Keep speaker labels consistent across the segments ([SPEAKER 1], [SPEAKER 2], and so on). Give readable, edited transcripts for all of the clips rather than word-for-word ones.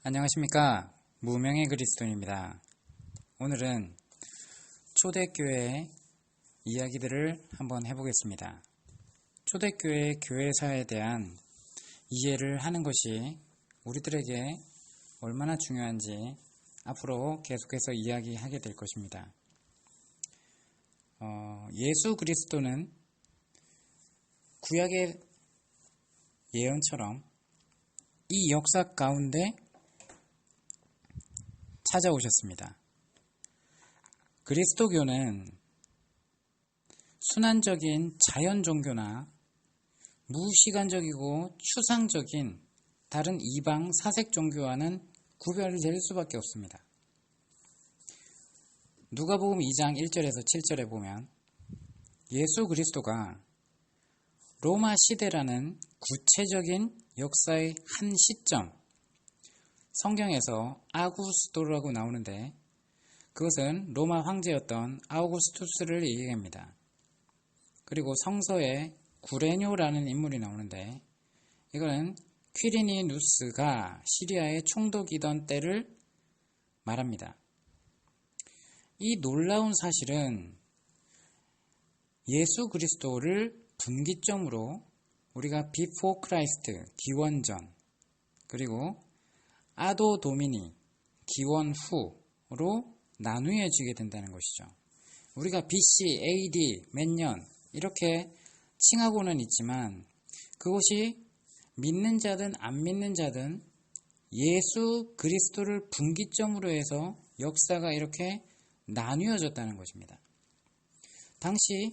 [SPEAKER 1] 안녕하십니까. 무명의 그리스도인입니다. 오늘은 초대교회 이야기들을 한번 해보겠습니다. 초대교회 교회사에 대한 이해를 하는 것이 우리들에게 얼마나 중요한지 앞으로 계속해서 이야기하게 될 것입니다. 예수 그리스도는 구약의 예언처럼 이 역사 가운데 찾아오셨습니다. 그리스도교는 순환적인 자연 종교나 무시간적이고 추상적인 다른 이방 사색 종교와는 구별될 수밖에 없습니다. 누가복음 2장 1절에서 7절에 보면 예수 그리스도가 로마 시대라는 구체적인 역사의 한 시점, 성경에서 아구스토라고 나오는데 그것은 로마 황제였던 아우구스투스를 얘기합니다. 그리고 성서에 구레뇨라는 인물이 나오는데 이거는 퀴리니누스가 시리아의 총독이던 때를 말합니다. 이 놀라운 사실은 예수 그리스도를 분기점으로 우리가 before Christ, 기원전, 그리고 아도 도미니, 기원 후로 나누어지게 된다는 것이죠. 우리가 BC, AD 몇 년 이렇게 칭하고는 있지만 그것이 믿는 자든 안 믿는 자든 예수 그리스도를 분기점으로 해서 역사가 이렇게 나누어졌다는 것입니다. 당시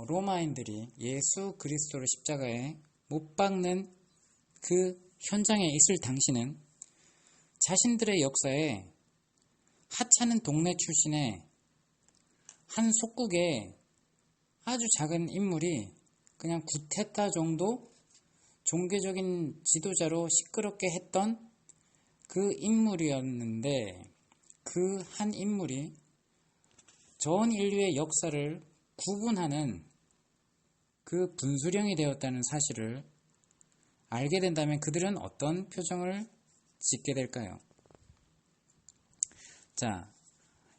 [SPEAKER 1] 로마인들이 예수 그리스도를 십자가에 못 박는 그 현장에 있을 당시는 자신들의 역사에 하찮은 동네 출신의 한 속국의 아주 작은 인물이 그냥 구테타 정도 종교적인 지도자로 시끄럽게 했던 그 인물이었는데 그 한 인물이 전 인류의 역사를 구분하는 그 분수령이 되었다는 사실을 알게 된다면 그들은 어떤 표정을 짓게 될까요? 자,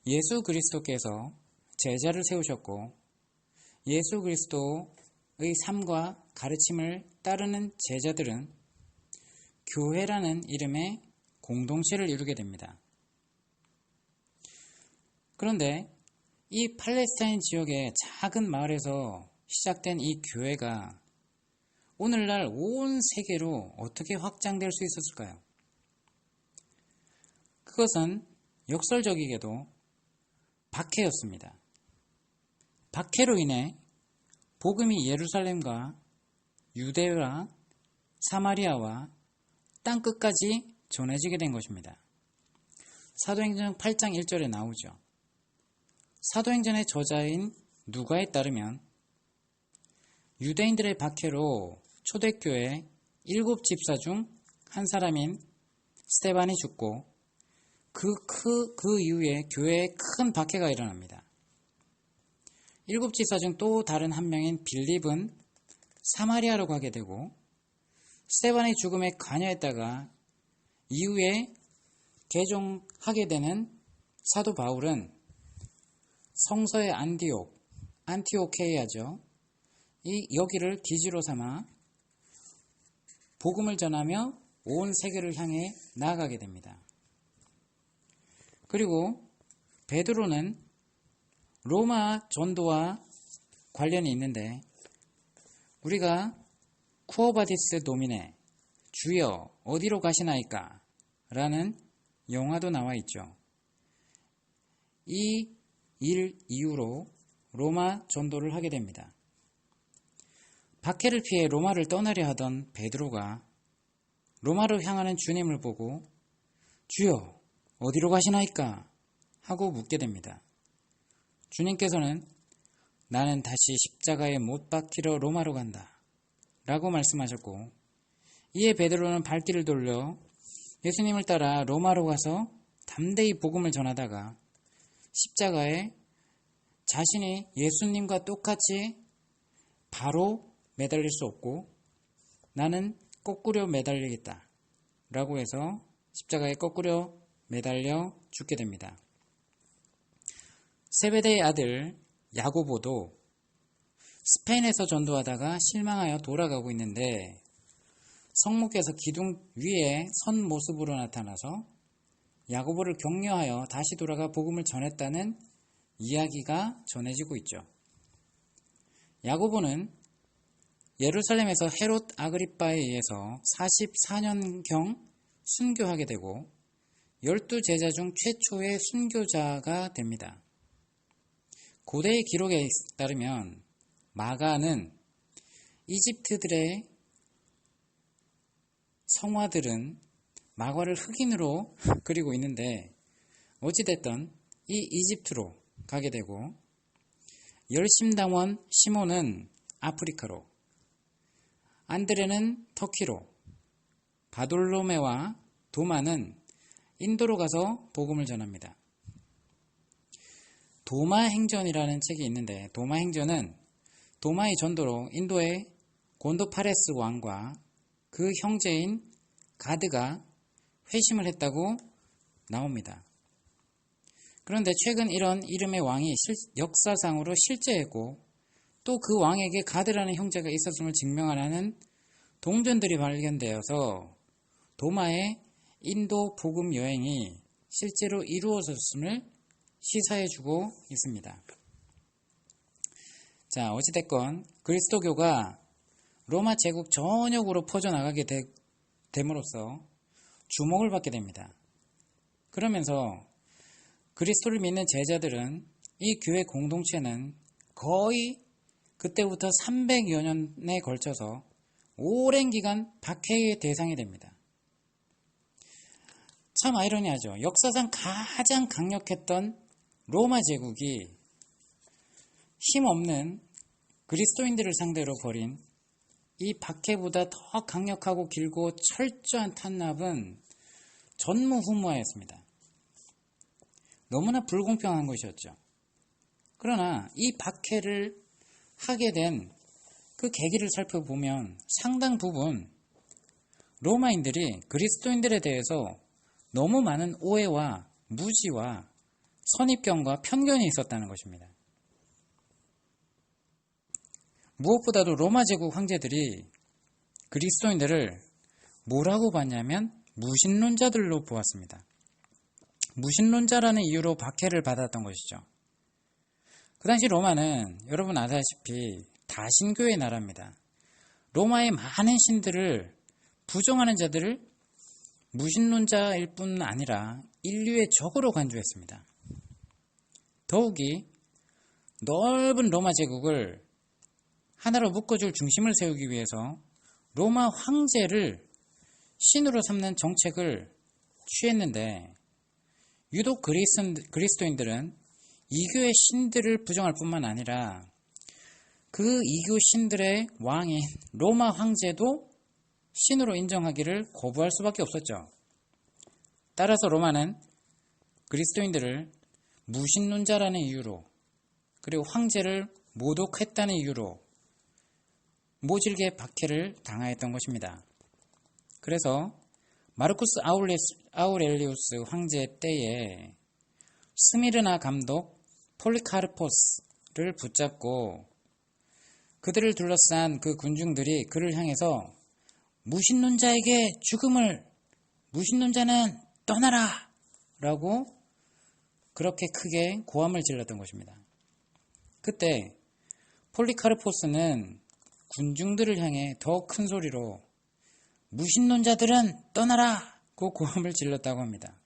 [SPEAKER 1] 예수 그리스도께서 제자를 세우셨고 예수 그리스도의 삶과 가르침을 따르는 제자들은 교회라는 이름의 공동체를 이루게 됩니다. 그런데 이 팔레스타인 지역의 작은 마을에서 시작된 이 교회가 오늘날 온 세계로 어떻게 확장될 수 있었을까요? 그것은 역설적이게도 박해였습니다. 박해로 인해 복음이 예루살렘과 유대와 사마리아와 땅끝까지 전해지게 된 것입니다. 사도행전 8장 1절에 나오죠. 사도행전의 저자인 누가에 따르면 유대인들의 박해로 초대교회 7집사 중 한 사람인 스데반이 죽고 그 이후에 교회에 큰 박해가 일어납니다. 7집사 중 또 다른 한 명인 빌립은 사마리아로 가게 되고 스데반의 죽음에 관여했다가 이후에 개종하게 되는 사도 바울은 성서의 안티오케이아죠. 여기를 기지로 삼아 복음을 전하며 온 세계를 향해 나아가게 됩니다. 그리고 베드로는 로마 전도와 관련이 있는데 우리가 쿠어바디스 도미네, 주여 어디로 가시나이까? 라는 영화도 나와 있죠. 이 일 이후로 로마 전도를 하게 됩니다. 박해를 피해 로마를 떠나려 하던 베드로가 로마로 향하는 주님을 보고 주여 어디로 가시나이까? 하고 묻게 됩니다. 주님께서는 나는 다시 십자가에 못 박히러 로마로 간다 라고 말씀하셨고 이에 베드로는 발길을 돌려 예수님을 따라 로마로 가서 담대히 복음을 전하다가 십자가에 자신이 예수님과 똑같이 바로 매달릴 수 없고 나는 거꾸로 매달리겠다 라고 해서 십자가에 거꾸로 매달려 죽게 됩니다. 세베대의 아들 야고보도 스페인에서 전도하다가 실망하여 돌아가고 있는데 성모께서 기둥 위에 선 모습으로 나타나서 야고보를 격려하여 다시 돌아가 복음을 전했다는 이야기가 전해지고 있죠. 야고보는 예루살렘에서 헤롯 아그리빠에 의해서 44년경 순교하게 되고 12제자 중 최초의 순교자가 됩니다. 고대의 기록에 따르면 마가는 이집트들의 성화들은 마가를 흑인으로 그리고 있는데 어찌됐든 이 이집트로 가게 되고 열심당원 시몬은 아프리카로, 안드레는 터키로, 바돌로메와 도마는 인도로 가서 복음을 전합니다. 도마행전이라는 책이 있는데 도마행전은 도마의 전도로 인도의 곤도파레스 왕과 그 형제인 가드가 회심을 했다고 나옵니다. 그런데 최근 이런 이름의 왕이 역사상으로 실제했고 또 그 왕에게 가드라는 형제가 있었음을 증명하는 동전들이 발견되어서 도마의 인도 복음 여행이 실제로 이루어졌음을 시사해주고 있습니다. 자, 어찌됐건 그리스도교가 로마 제국 전역으로 퍼져나가게 됨으로써 주목을 받게 됩니다. 그러면서 그리스도를 믿는 제자들은 이 교회 공동체는 거의 그때부터 300여 년에 걸쳐서 오랜 기간 박해의 대상이 됩니다. 참 아이러니하죠. 역사상 가장 강력했던 로마 제국이 힘없는 그리스도인들을 상대로 벌인 이 박해보다 더 강력하고 길고 철저한 탄압은 전무후무하였습니다. 너무나 불공평한 것이었죠. 그러나 이 박해를 하게 된 그 계기를 살펴보면 상당 부분 로마인들이 그리스도인들에 대해서 너무 많은 오해와 무지와 선입견과 편견이 있었다는 것입니다. 무엇보다도 로마 제국 황제들이 그리스도인들을 뭐라고 봤냐면 무신론자들로 보았습니다. 무신론자라는 이유로 박해를 받았던 것이죠. 그 당시 로마는 여러분 아다시피 다신교의 나라입니다. 로마의 많은 신들을 부정하는 자들을 무신론자일 뿐 아니라 인류의 적으로 간주했습니다. 더욱이 넓은 로마 제국을 하나로 묶어줄 중심을 세우기 위해서 로마 황제를 신으로 삼는 정책을 취했는데 유독 그리스도인들은 이교의 신들을 부정할 뿐만 아니라 그 이교 신들의 왕인 로마 황제도 신으로 인정하기를 거부할 수밖에 없었죠. 따라서 로마는 그리스도인들을 무신론자라는 이유로 그리고 황제를 모독했다는 이유로 모질게 박해를 당하였던 것입니다. 그래서 마르쿠스 아우렐리우스 황제 때에 스미르나 감독 폴리카르포스를 붙잡고 그들을 둘러싼 그 군중들이 그를 향해서 무신론자에게 죽음을, 무신론자는 떠나라! 라고 그렇게 크게 고함을 질렀던 것입니다. 그때 폴리카르포스는 군중들을 향해 더 큰 소리로 무신론자들은 떠나라! 고 고함을 질렀다고 합니다.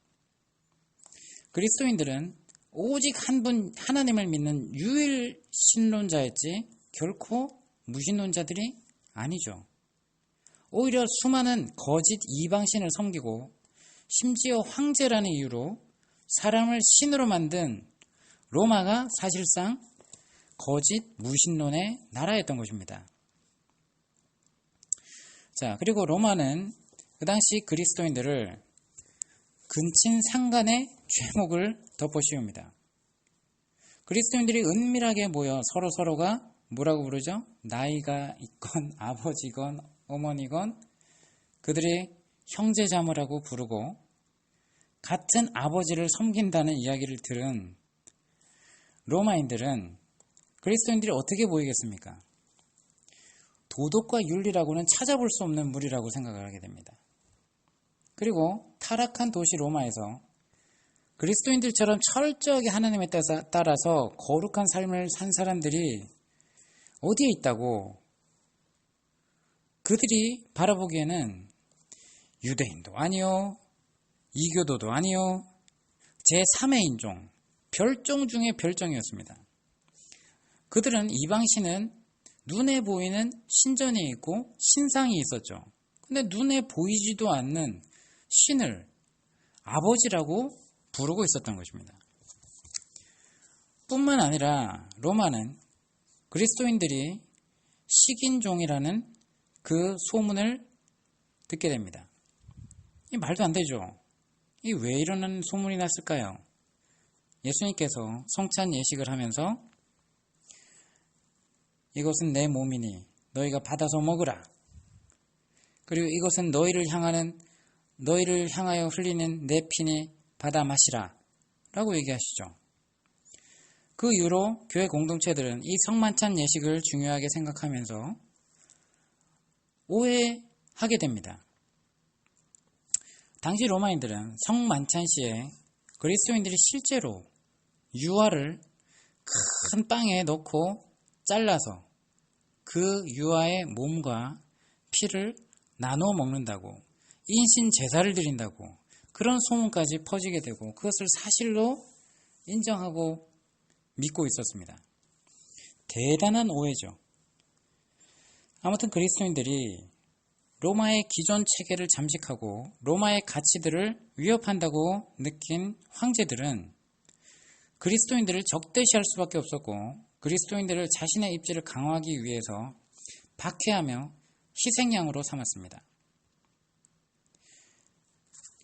[SPEAKER 1] 그리스도인들은 오직 한 분 하나님을 믿는 유일 신론자였지 결코 무신론자들이 아니죠. 오히려 수많은 거짓 이방신을 섬기고 심지어 황제라는 이유로 사람을 신으로 만든 로마가 사실상 거짓 무신론의 나라였던 것입니다. 자, 그리고 로마는 그 당시 그리스도인들을 근친 상간의 죄목을 덮어씌웁니다. 그리스도인들이 은밀하게 모여 서로가 뭐라고 부르죠? 나이가 있건 아버지건 어머니건 그들이 형제자매라고 부르고 같은 아버지를 섬긴다는 이야기를 들은 로마인들은 그리스도인들이 어떻게 보이겠습니까? 도덕과 윤리라고는 찾아볼 수 없는 무리라고 생각을 하게 됩니다. 그리고 타락한 도시 로마에서 그리스도인들처럼 철저하게 하나님에 따라서 거룩한 삶을 산 사람들이 어디에 있다고 그들이 바라보기에는 유대인도 아니요, 이교도도 아니요, 제3의 인종, 별종 중에 별종이었습니다. 그들은 이방신은 눈에 보이는 신전이 있고 신상이 있었죠. 근데 눈에 보이지도 않는 신을 아버지라고 부르고 있었던 것입니다. 뿐만 아니라 로마는 그리스도인들이 식인종이라는 그 소문을 듣게 됩니다. 이 말도 안 되죠. 이 왜 이러는 소문이 났을까요? 예수님께서 성찬 예식을 하면서 이것은 내 몸이니 너희가 받아서 먹으라. 그리고 이것은 너희를 향하여 흘리는 내 피니 받아 마시라 라고 얘기하시죠. 그 이후로 교회 공동체들은 이 성만찬 예식을 중요하게 생각하면서 오해하게 됩니다. 당시 로마인들은 성만찬 시에 그리스도인들이 실제로 유아를 큰 빵에 넣고 잘라서 그 유아의 몸과 피를 나눠 먹는다고, 인신 제사를 드린다고 그런 소문까지 퍼지게 되고 그것을 사실로 인정하고 믿고 있었습니다. 대단한 오해죠. 아무튼 그리스도인들이 로마의 기존 체계를 잠식하고 로마의 가치들을 위협한다고 느낀 황제들은 그리스도인들을 적대시할 수밖에 없었고 그리스도인들을 자신의 입지를 강화하기 위해서 박해하며 희생양으로 삼았습니다.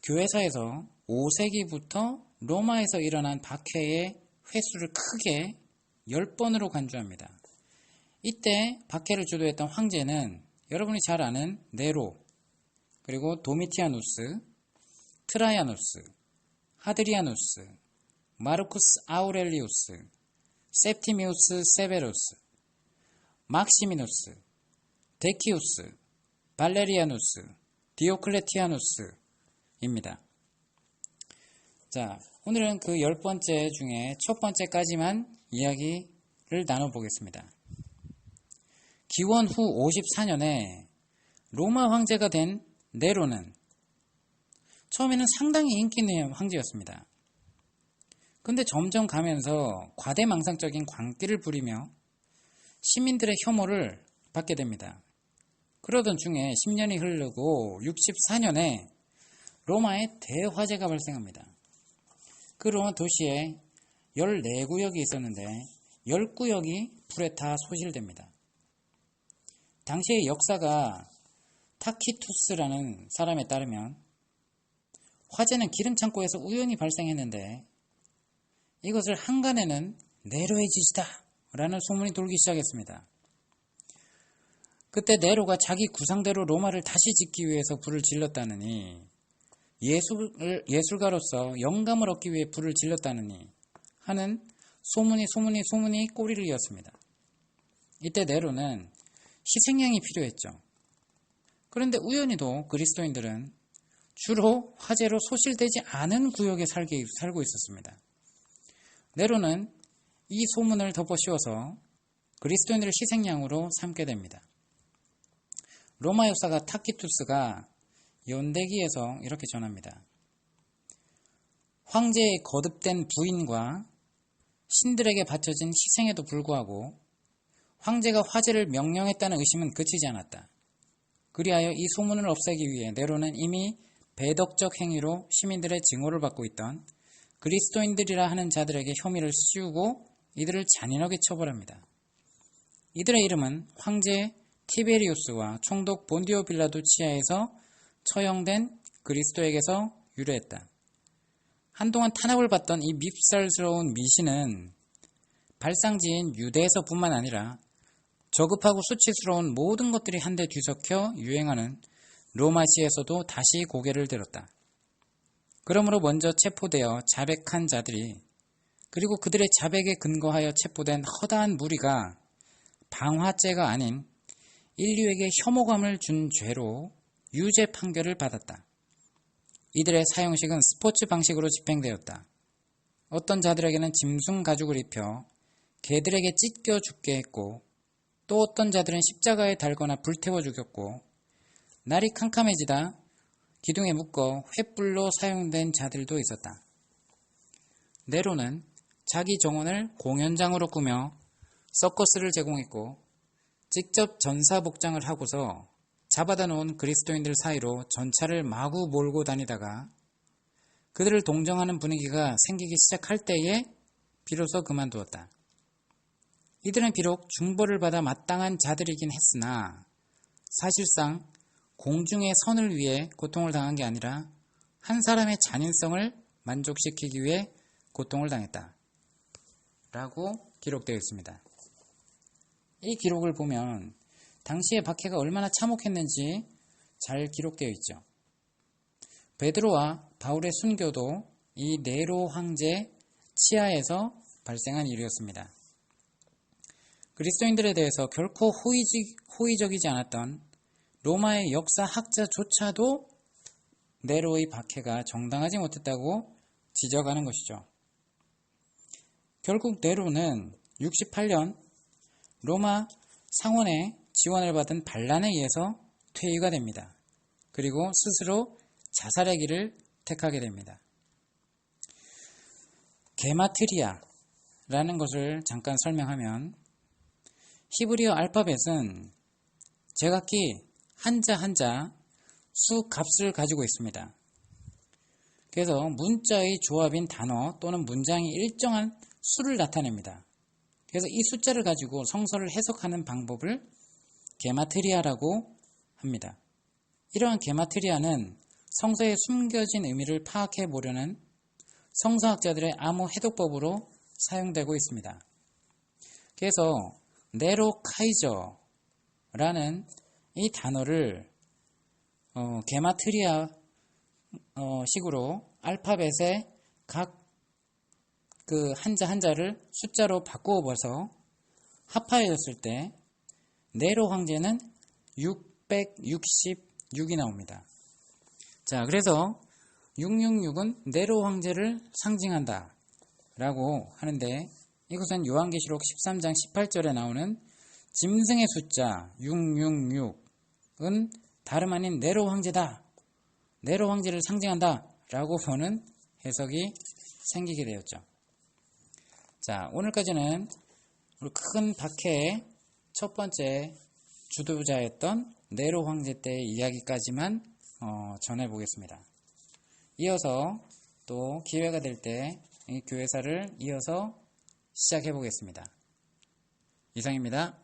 [SPEAKER 1] 교회사에서 5세기부터 로마에서 일어난 박해의 횟수를 크게 10번으로 간주합니다. 이때 박해를 주도했던 황제는 여러분이 잘 아는 네로, 그리고 도미티아누스, 트라이아누스, 하드리아누스, 마르쿠스 아우렐리우스, septimius 세베루스, 막시미누스, 데키우스, 발레리아누스, 디오클레티아누스입니다. 자, 오늘은 그 10번째 중에 첫 번째까지만 이야기를 나눠보겠습니다. 기원 후 54년에 로마 황제가 된 네로는 처음에는 상당히 인기 있는 황제였습니다. 근데 점점 가면서 과대망상적인 광기를 부리며 시민들의 혐오를 받게 됩니다. 그러던 중에 10년이 흐르고 64년에 로마에 대화재가 발생합니다. 그 로마 도시에 14구역이 있었는데 10구역이 불에 다 소실됩니다. 당시의 역사가 타키투스라는 사람에 따르면 화재는 기름창고에서 우연히 발생했는데 이것을 한간에는 네로의 짓이다 라는 소문이 돌기 시작했습니다. 그때 네로가 자기 구상대로 로마를 다시 짓기 위해서 불을 질렀다느니 예술가로서 영감을 얻기 위해 불을 질렀다느니 하는 소문이 꼬리를 이었습니다. 이때 네로는 희생양이 필요했죠. 그런데 우연히도 그리스도인들은 주로 화재로 소실되지 않은 구역에 살고 있었습니다. 네로는 이 소문을 덮어씌워서 그리스도인들을 희생양으로 삼게 됩니다. 로마 역사가 타키투스가 연대기에서 이렇게 전합니다. 황제의 거듭된 부인과 신들에게 바쳐진 희생에도 불구하고 황제가 화재를 명령했다는 의심은 그치지 않았다. 그리하여 이 소문을 없애기 위해 네로는 이미 배덕적 행위로 시민들의 증오를 받고 있던 그리스도인들이라 하는 자들에게 혐의를 씌우고 이들을 잔인하게 처벌합니다. 이들의 이름은 황제 티베리우스와 총독 본디오 빌라도 치하에서 처형된 그리스도에게서 유래했다. 한동안 탄압을 받던 이 밉살스러운 미신은 발상지인 유대에서뿐만 아니라 저급하고 수치스러운 모든 것들이 한데 뒤섞여 유행하는 로마시에서도 다시 고개를 들었다. 그러므로 먼저 체포되어 자백한 자들이, 그리고 그들의 자백에 근거하여 체포된 허다한 무리가 방화죄가 아닌 인류에게 혐오감을 준 죄로 유죄 판결을 받았다. 이들의 사형식은 스포츠 방식으로 집행되었다. 어떤 자들에게는 짐승 가죽을 입혀 개들에게 찢겨 죽게 했고, 또 어떤 자들은 십자가에 달거나 불태워 죽였고, 날이 캄캄해지다 기둥에 묶어 횃불로 사용된 자들도 있었다. 네로는 자기 정원을 공연장으로 꾸며 서커스를 제공했고, 직접 전사복장을 하고서 잡아다 놓은 그리스도인들 사이로 전차를 마구 몰고 다니다가 그들을 동정하는 분위기가 생기기 시작할 때에 비로소 그만두었다. 이들은 비록 중벌을 받아 마땅한 자들이긴 했으나 사실상 공중의 선을 위해 고통을 당한 게 아니라 한 사람의 잔인성을 만족시키기 위해 고통을 당했다. 라고 기록되어 있습니다. 이 기록을 보면 당시의 박해가 얼마나 참혹했는지 잘 기록되어 있죠. 베드로와 바울의 순교도 이 네로 황제 치하에서 발생한 일이었습니다. 그리스도인들에 대해서 결코 호의적이지 않았던 로마의 역사학자조차도 네로의 박해가 정당하지 못했다고 지적하는 것이죠. 결국 네로는 68년 로마 상원의 지원을 받은 반란에 의해서 퇴위가 됩니다. 그리고 스스로 자살의 길을 택하게 됩니다. 게마트리아라는 것을 잠깐 설명하면, 히브리어 알파벳은 제각기 한자 한자 수 값을 가지고 있습니다. 그래서 문자의 조합인 단어 또는 문장이 일정한 수를 나타냅니다. 그래서 이 숫자를 가지고 성서를 해석하는 방법을 게마트리아라고 합니다. 이러한 게마트리아는 성서에 숨겨진 의미를 파악해 보려는 성서학자들의 암호 해독법으로 사용되고 있습니다. 그래서 네로 카이저라는 이 단어를 게마트리아 식으로 알파벳의 각 그 한자 한자를 숫자로 바꾸어 봐서 합하였을 때 네로 황제는 666이 나옵니다. 자, 그래서 666은 네로 황제를 상징한다 라고 하는데, 이것은 요한계시록 13장 18절에 나오는 짐승의 숫자 666은 다름 아닌 네로 황제다, 네로 황제를 상징한다 라고 보는 해석이 생기게 되었죠. 자, 오늘까지는 우리 큰 박해의 첫 번째 주도자였던 네로 황제 때의 이야기까지만 전해보겠습니다. 이어서 또 기회가 될 때 이 교회사를 이어서 시작해 보겠습니다. 이상입니다.